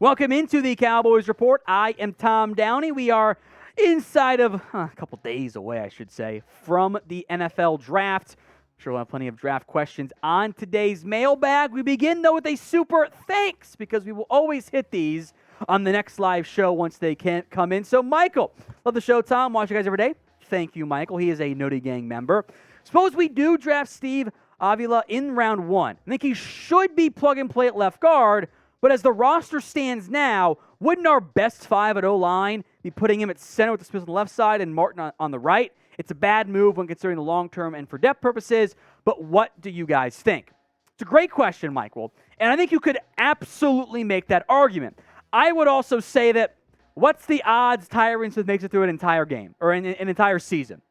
Welcome into the Cowboys Report. I am Tom Downey. We are inside of a couple days away, I should say, from the NFL Draft. I'm sure we'll have plenty of draft questions on today's mailbag. We begin, though, with a super thanks because we will always hit these on the next live show once they can come in. So, Michael, love the show, Tom. Watch you guys every day. Thank you, Michael. He is a Noti Gang member. Suppose we do draft Steve Avila in round 1. I think he should be plug and play at left guard. But as the roster stands now, wouldn't our best 5 at O-line be putting him at center with the Smith on the left side and Martin on the right? It's a bad move when considering the long term and for depth purposes, but what do you guys think? It's a great question, Michael, and I think you could absolutely make that argument. I would also say that what's the odds Tyron Smith makes it through an entire game or an entire season?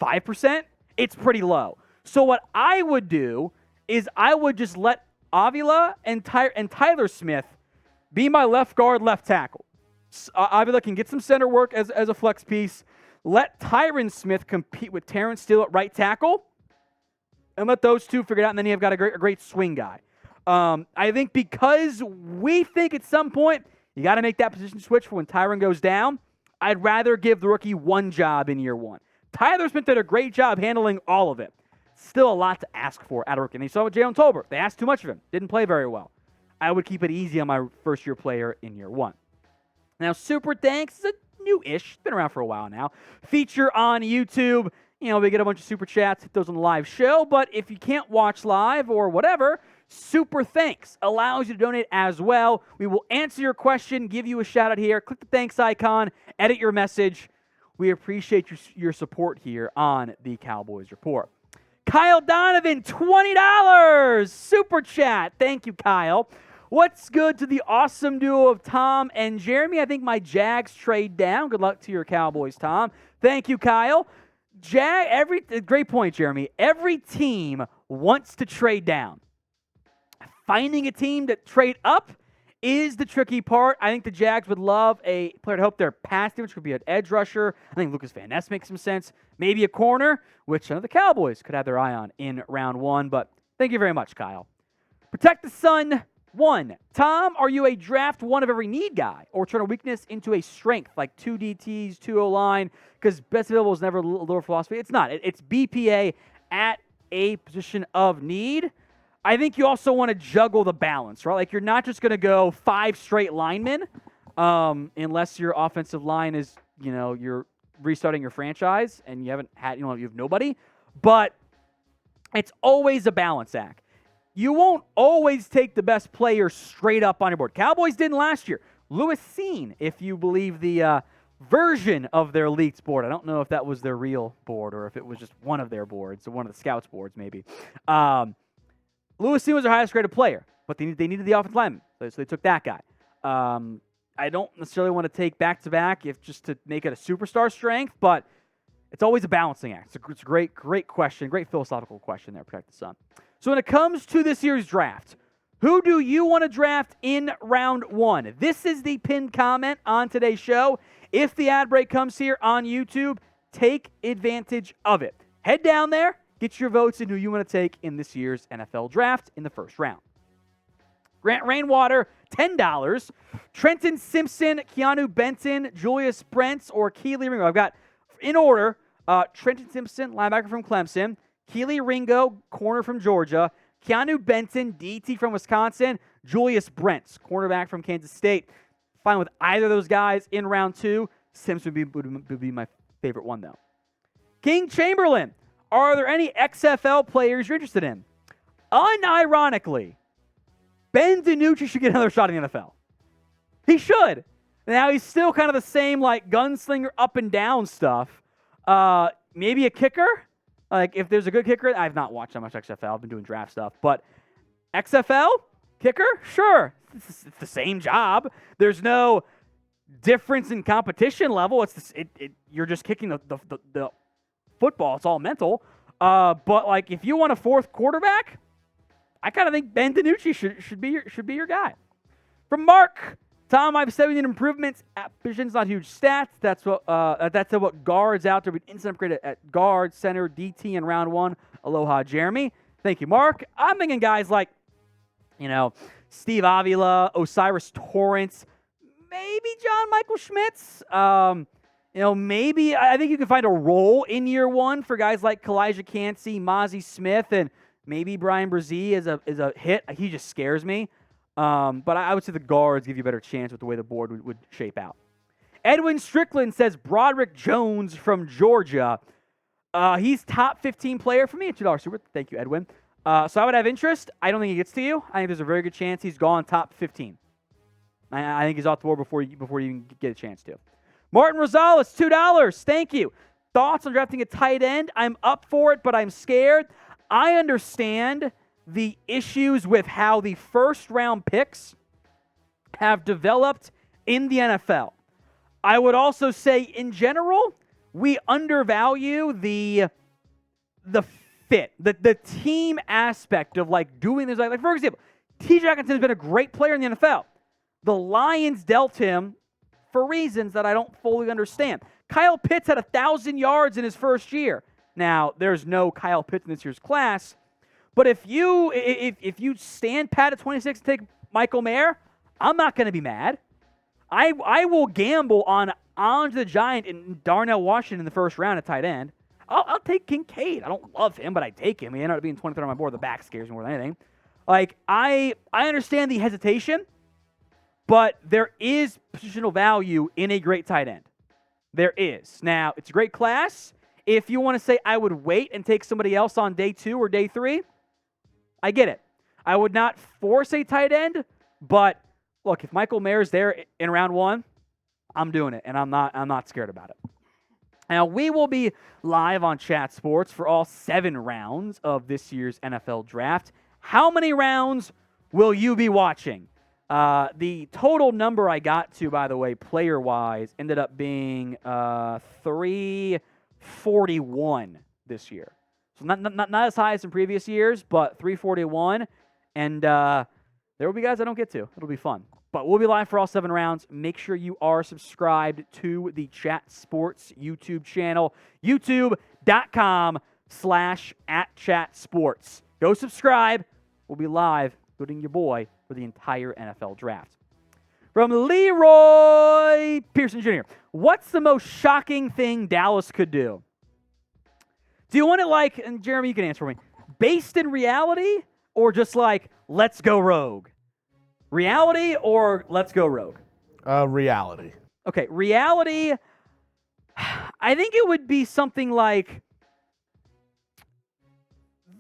5%? It's pretty low. So what I would do is I would just let Avila and Tyler Smith be my left guard, left tackle. Avila can get some center work as a flex piece. Let Tyron Smith compete with Terrence Steele at right tackle. And let those two figure it out, and then you've got a great swing guy. I think because we think at some point you got to make that position switch for when Tyron goes down, I'd rather give the rookie one job in year 1. Tyler Smith did a great job handling all of it. Still a lot to ask for at a rookie. And you saw with Jalen Tolbert. They asked too much of him. Didn't play very well. I would keep it easy on my first-year player in year 1. Now, Super Thanks is a new-ish. Been around for a while now. Feature on YouTube. You know, we get a bunch of Super Chats, hit those on the live show. But if you can't watch live or whatever, Super Thanks allows you to donate as well. We will answer your question, give you a shout-out here. Click the thanks icon, edit your message. We appreciate your support here on the Cowboys Report. Kyle Donovan, $20 Super Chat. Thank you, Kyle. What's good to the awesome duo of Tom and Jeremy? I think my Jags trade down. Good luck to your Cowboys, Tom. Thank you, Kyle. Great point, Jeremy. Every team wants to trade down. Finding a team to trade up is the tricky part. I think the Jags would love a player to help their pass defense. Could be an edge rusher. I think Lucas Van Ness makes some sense. Maybe a corner, which some of the Cowboys could have their eye on in round 1. But thank you very much, Kyle. Protect the Sun 1. Tom, are you a draft one of every need guy or turn a weakness into a strength like 2 DTs, 2 O-line? Because best available is never a lower philosophy. It's not. It's BPA at a position of need. I think you also want to juggle the balance, right? Like you're not just going to go 5 straight linemen unless your offensive line is, you're restarting your franchise and you haven't had, you have nobody. But it's always a balance act. You won't always take the best player straight up on your board. Cowboys didn't last year. Lewis Cine, if you believe the version of their leaked board. I don't know if that was their real board or if it was just one of their boards or one of the scouts' boards maybe. Lewis Cine was their highest graded player, but they needed the offensive lineman, so they took that guy. I don't necessarily want to take back-to-back just to make it a superstar strength, but it's always a balancing act. It's a great question, great philosophical question there, Protect the Sun. So when it comes to this year's draft, who do you want to draft in round 1? This is the pinned comment on today's show. If the ad break comes here on YouTube, take advantage of it. Head down there. Get your votes in who you want to take in this year's NFL Draft in the first round. Grant Rainwater, $10. Trenton, Simpson, Keeanu, Benton, Julius, Brents, or Kelee, Ringo. I've got, in order, Trenton Simpson, linebacker from Clemson, Kelee, Ringo, corner from Georgia, Keeanu, Benton, DT from Wisconsin, Julius, Brents, cornerback from Kansas State. Fine with either of those guys in round 2. Simpson would be my favorite one, though. King Chamberlain. Are there any XFL players you're interested in? Unironically, Ben DiNucci should get another shot in the NFL. He should. Now, he's still kind of the same, gunslinger up and down stuff. Maybe a kicker? If there's a good kicker, I've not watched that much XFL. I've been doing draft stuff. But XFL? Kicker? Sure. It's the same job. There's no difference in competition level. You're just kicking the football. It's all mental. But if you want a 4th quarterback, I kind of think Ben DiNucci should be your guy. From Mark, Tom, I've said we need improvements at positions, not huge stats. That's what guards out there. We'd instant upgrade at guard, center, DT in round 1. Aloha, Jeremy. Thank you, Mark. I'm thinking guys like, Steve Avila, Osiris Torrance, maybe John Michael Schmitz. Maybe I think you can find a role in year one for guys like Calijah Kancey, Mozzie Smith, and maybe Brian Brzee is a hit. He just scares me. But I would say the guards give you a better chance with the way the board would shape out. Edwin Strickland says Broderick Jones from Georgia. He's top 15 player for me at $2 super. Thank you, Edwin. So I would have interest. I don't think he gets to you. I think there's a very good chance he's gone top 15. I think he's off the board before you even get a chance to. Martin Rosales, $2. Thank you. Thoughts on drafting a tight end? I'm up for it, but I'm scared. I understand the issues with how the first-round picks have developed in the NFL. I would also say, in general, we undervalue the fit, the team aspect of doing this. Like for example, T.J. Hockenson has been a great player in the NFL. The Lions dealt him for reasons that I don't fully understand. Kyle Pitts had 1,000 yards in his first year. Now, there's no Kyle Pitts in this year's class, but if you stand pat at 26 and take Michael Mayer, I'm not going to be mad. I will gamble on Andre the Giant and Darnell Washington in the first round at tight end. I'll take Kincaid. I don't love him, but I take him. He ended up being 23rd on my board. The back scares me more than anything. I understand the hesitation, but there is positional value in a great tight end. There is. Now, it's a great class. If you want to say I would wait and take somebody else on day 2 or day 3, I get it. I would not force a tight end, but look, if Michael Mayer's there in round 1, I'm doing it, and I'm not scared about it. Now, we will be live on Chat Sports for all 7 rounds of this year's NFL Draft. How many rounds will you be watching? The total number I got to, by the way, player-wise, ended up being 341 this year. So not as high as in previous years, but 341. And there will be guys I don't get to. It'll be fun. But we'll be live for all 7 rounds. Make sure you are subscribed to the Chat Sports YouTube channel, youtube.com/@chatsports. Go subscribe. We'll be live, including your boy, for the entire NFL Draft. From Leroy Pearson Jr., what's the most shocking thing Dallas could do? Do you want it and Jeremy, you can answer for me, based in reality or just let's go rogue? Reality or let's go rogue? Reality. Okay, reality, I think it would be something like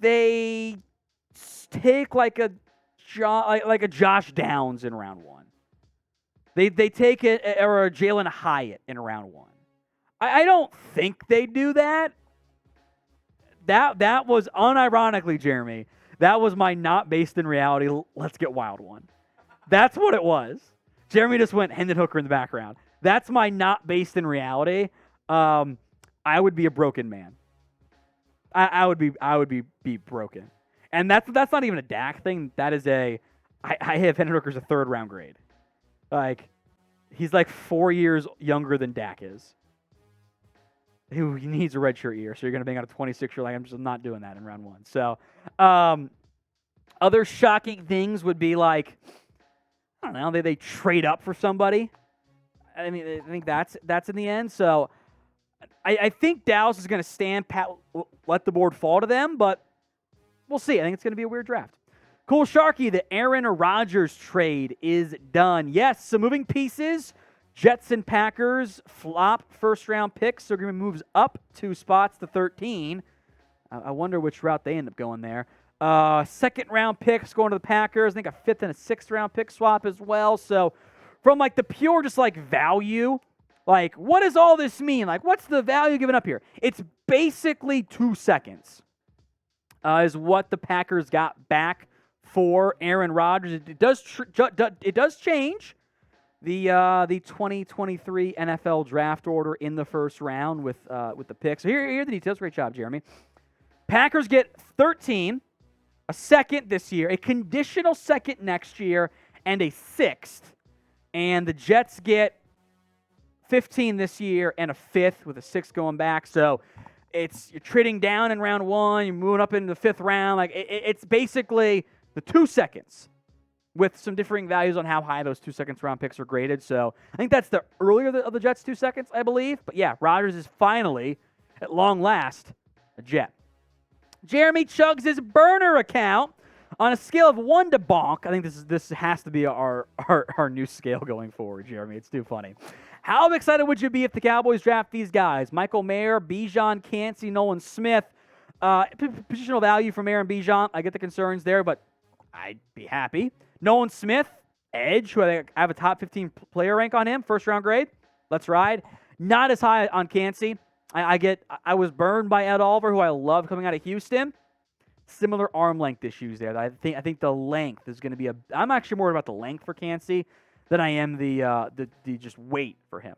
they take a Josh Downs in round 1. They take it, or a Jalen Hyatt in round 1. I don't think they do that. That was unironically, Jeremy, that was my not based in reality, let's get wild one. That's what it was. Jeremy just went Hendon Hooker in the background. That's my not based in reality. I would be a broken man. I would be broken. And that's not even a Dak thing. That is I have Hendon Hooker's a 3rd round grade. He's 4 years younger than Dak is. He needs a redshirt year, so you're going to bring out a 26-year-old. I'm just not doing that in round 1. So, other shocking things would be I don't know, they trade up for somebody. I think that's in the end. So, I think Dallas is going to stand pat, let the board fall to them, but we'll see. I think it's going to be a weird draft. Cool Sharky, the Aaron Rodgers trade is done. Yes, some moving pieces. Jets and Packers flop first-round picks, so Green moves up 2 spots to 13. I wonder which route they end up going there. Second-round picks going to the Packers. I think a 5th and a 6th-round pick swap as well. So from the pure just value, what does all this mean? What's the value given up here? It's basically 2 seconds is what the Packers got back for Aaron Rodgers. It does change the 2023 NFL draft order in the first round with the picks. So here are the details. Great job, Jeremy. Packers get 13, a 2nd this year, a conditional 2nd next year, and a 6th. And the Jets get 15 this year and a 5th with a 6th going back. So you're trading down in round 1, you're moving up into the 5th round. It's basically the 2 seconds with some differing values on how high those 2 seconds round picks are graded. So I think that's the earlier of the Jets' 2 seconds, I believe. But yeah, Rodgers is finally, at long last, a Jet. Jeremy chugs his burner account on a scale of 1 to bonk. I think this has to be our new scale going forward, Jeremy. It's too funny. How excited would you be if the Cowboys draft these guys? Michael Mayer, Bijan, Kancey, Nolan Smith. Positional value from Mayer and Bijan. I get the concerns there, but I'd be happy. Nolan Smith, edge, who I have a top 15 player rank on him, first round grade. Let's ride. Not as high on Kancey. I was burned by Ed Oliver, who I love coming out of Houston. Similar arm length issues there. I think the length is going to be I'm actually more about the length for Kancey than I am the just weight for him.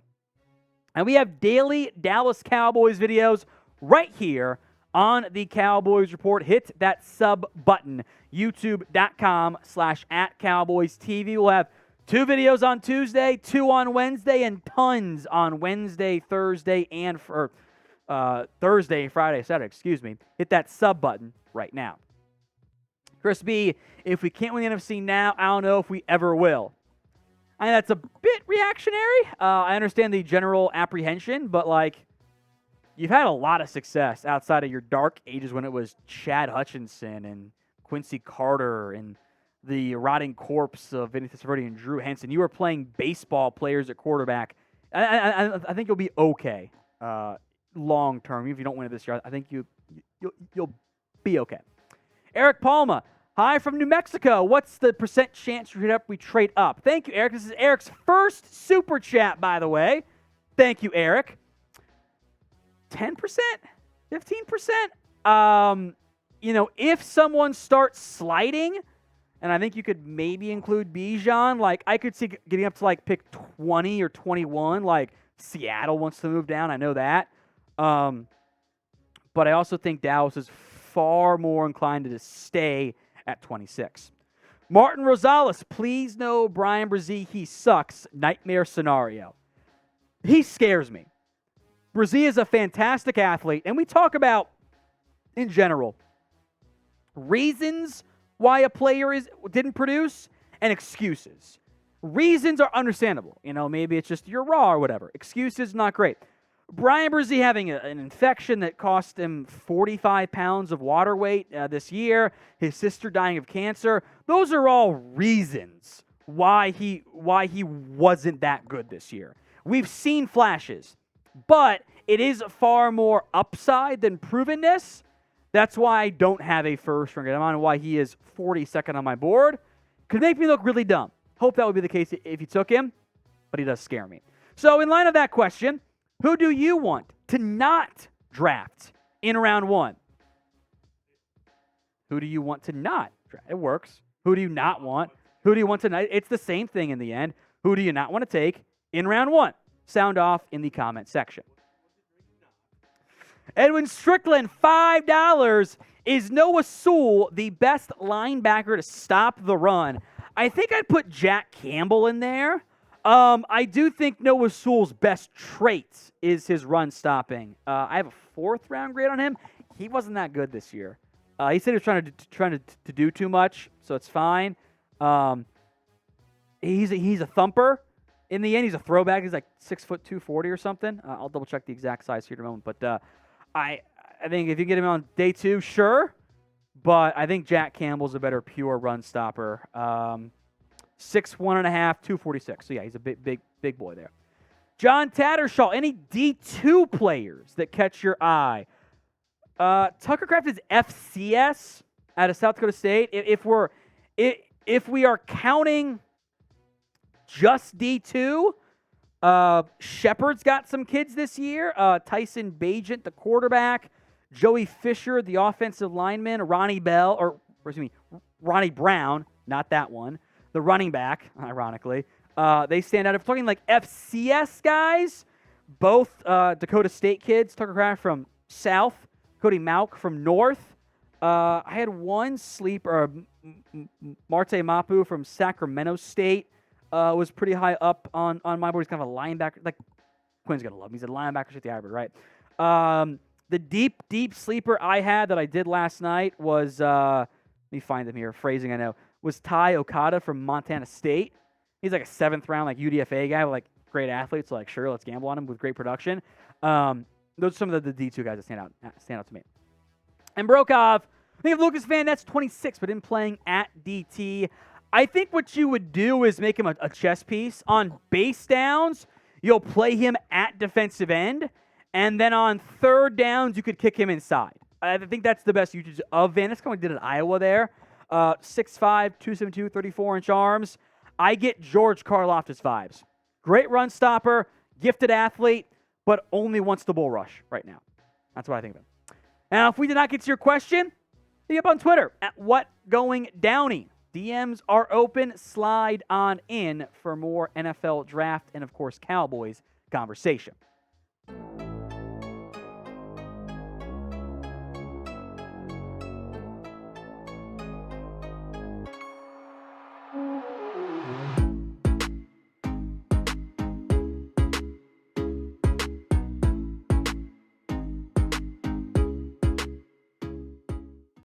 And we have daily Dallas Cowboys videos right here on the Cowboys Report. Hit that sub button, youtube.com/@CowboysTV. We'll have 2 videos on Tuesday, 2 on Wednesday, and tons on Wednesday, Thursday, and for Thursday, Friday, Saturday, Hit that sub button right now. Chris B, if we can't win the NFC now, I don't know if we ever will. I think that's a bit reactionary. I understand the general apprehension, but you've had a lot of success outside of your dark ages when it was Chad Hutchinson and Quincy Carter and the rotting corpse of Vinny Testaverde and Drew Henson. You were playing baseball players at quarterback. I think you'll be okay long term. Even if you don't win it this year, I think you'll be okay. Eric Palma, hi from New Mexico. What's the % chance we trade up? Thank you, Eric. This is Eric's first super chat, by the way. Thank you, Eric. 10%? 15%? If someone starts sliding, and I think you could maybe include Bijan, I could see getting up to pick 20 or 21, Seattle wants to move down. I know that. But I also think Dallas is far more inclined to just stay at 26. Martin Rosales, please know Brian Brzee, he sucks. Nightmare scenario. He scares me. Brzee is a fantastic athlete, and we talk about, in general, reasons why a player didn't produce and excuses. Reasons are understandable. Maybe it's just you're raw or whatever. Excuses, not great. Brian Brzee having an infection that cost him 45 pounds of water weight this year, his sister dying of cancer, those are all reasons why he wasn't that good this year. We've seen flashes, but it is far more upside than provenness. That's why I don't have a first round grade. I'm on why he is 42nd on my board. Could make me look really dumb. Hope that would be the case if you took him, but he does scare me. So in line of that question, who do you want to not draft in round 1? Who do you want to not draft? It works. Who do you not want? Who do you want to not? It's the same thing in the end. Who do you not want to take in round 1? Sound off in the comment section. Edwin Strickland, $5. Is Noah Sewell the best linebacker to stop the run? I think I'd put Jack Campbell in there. I do think Noah Sewell's best trait is his run stopping. I have a 4th round grade on him. He wasn't that good this year. He said he was trying to do too much, so it's fine. He's a thumper. In the end, he's a throwback. He's 6 foot 240 or something. I'll double check the exact size here in a moment. But I think if you get him on day 2, sure. But I think Jack Campbell's a better pure run stopper. 6'1.5", 246. So yeah, he's a big boy there. John Tattershaw, any D2 players that catch your eye? Tucker Kraft is FCS out of South Dakota State. If we are counting just D2, Shepard's got some kids this year. Tyson Bagent, the quarterback. Joey Fisher, the offensive lineman. Ronnie Brown, not that one. The running back, ironically. They stand out. If we're talking FCS guys, both Dakota State kids. Tucker Kraft from South. Cody Mauk from North. I had one sleeper, Marte Mapu from Sacramento State. Was pretty high up on my board. He's kind of a linebacker. Quinn's going to love him. He's a linebacker at the hybrid, right? The deep sleeper I had that I did last night was, let me find them here, phrasing I know, was Ty Okada from Montana State. He's like a 7th round, like UDFA guy with like great athletes. So like, sure, let's gamble on him with great production. Those are some of the D2 guys that stand out to me. And Brokov, I think of Lucas Van Ness, 26, but in playing at DT. I think what you would do is make him a chess piece. On base downs, you'll play him at defensive end. And then on 3rd downs, you could kick him inside. I think that's the best usage of Van Ness. Kind of did at Iowa there. 6'5", 272, 34-inch arms. I get George Karlaftis vibes. Great run stopper, gifted athlete, but only wants the bull rush right now. That's what I think of him. Now, if we did not get to your question, hit up on Twitter at WhatGoingDowney. DMs are open. Slide on in for more NFL draft and, of course, Cowboys conversation.